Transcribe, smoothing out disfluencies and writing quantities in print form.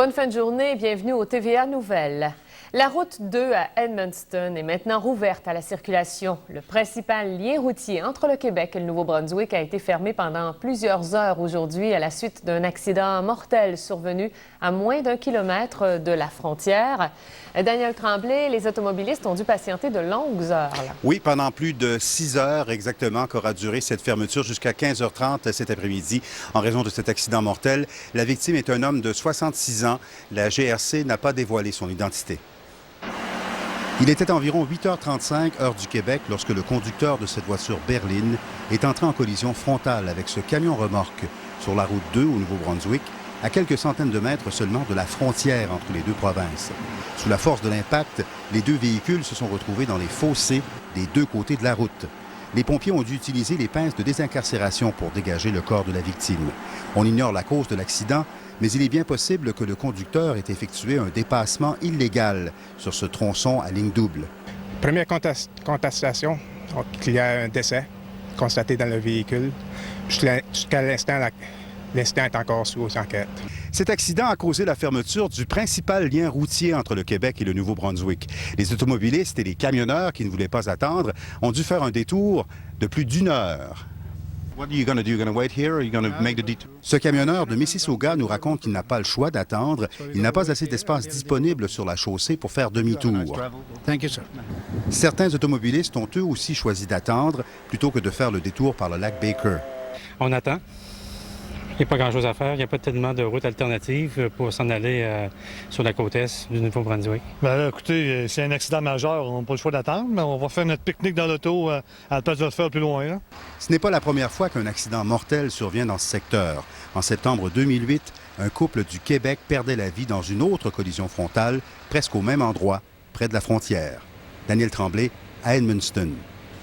Bonne fin de journée et bienvenue au TVA Nouvelles. La route 2 à Edmundston est maintenant rouverte à la circulation. Le principal lien routier entre le Québec et le Nouveau-Brunswick a été fermé pendant plusieurs heures aujourd'hui à la suite d'un accident mortel survenu à moins d'1 kilomètre de la frontière. Daniel Tremblay, les automobilistes ont dû patienter de longues heures. Là. Oui, pendant plus de 6 heures exactement qu'aura duré cette fermeture jusqu'à 15h30 cet après-midi en raison de cet accident mortel. La victime est un homme de 66 ans. La GRC n'a pas dévoilé son identité. Il était environ 8h35 heure du Québec lorsque le conducteur de cette voiture berline est entré en collision frontale avec ce camion-remorque sur la route 2 au Nouveau-Brunswick, à quelques centaines de mètres seulement de la frontière entre les deux provinces. Sous la force de l'impact, les deux véhicules se sont retrouvés dans les fossés des deux côtés de la route. Les pompiers ont dû utiliser les pinces de désincarcération pour dégager le corps de la victime. On ignore la cause de l'accident, mais il est bien possible que le conducteur ait effectué un dépassement illégal sur ce tronçon à ligne double. Première contestation, il y a un décès constaté dans le véhicule. Jusqu'à l'instant, l'incident est encore sous enquête. Cet accident a causé la fermeture du principal lien routier entre le Québec et le Nouveau-Brunswick. Les automobilistes et les camionneurs qui ne voulaient pas attendre ont dû faire un détour de plus d'1 heure. Ce camionneur de Mississauga nous raconte qu'il n'a pas le choix d'attendre. Il n'a pas assez d'espace disponible sur la chaussée pour faire demi-tour. Certains automobilistes ont eux aussi choisi d'attendre plutôt que de faire le détour par le lac Baker. On attend. Il n'y a pas grand-chose à faire. Il n'y a pas tellement de routes alternatives pour s'en aller sur la côte est du Nouveau-Brunswick. Bien là, écoutez, c'est un accident majeur. On n'a pas le choix d'attendre, mais on va faire notre pique-nique dans l'auto à la place de le faire plus loin. Là. Ce n'est pas la première fois qu'un accident mortel survient dans ce secteur. En septembre 2008, un couple du Québec perdait la vie dans une autre collision frontale, presque au même endroit, près de la frontière. Daniel Tremblay, à Edmundston.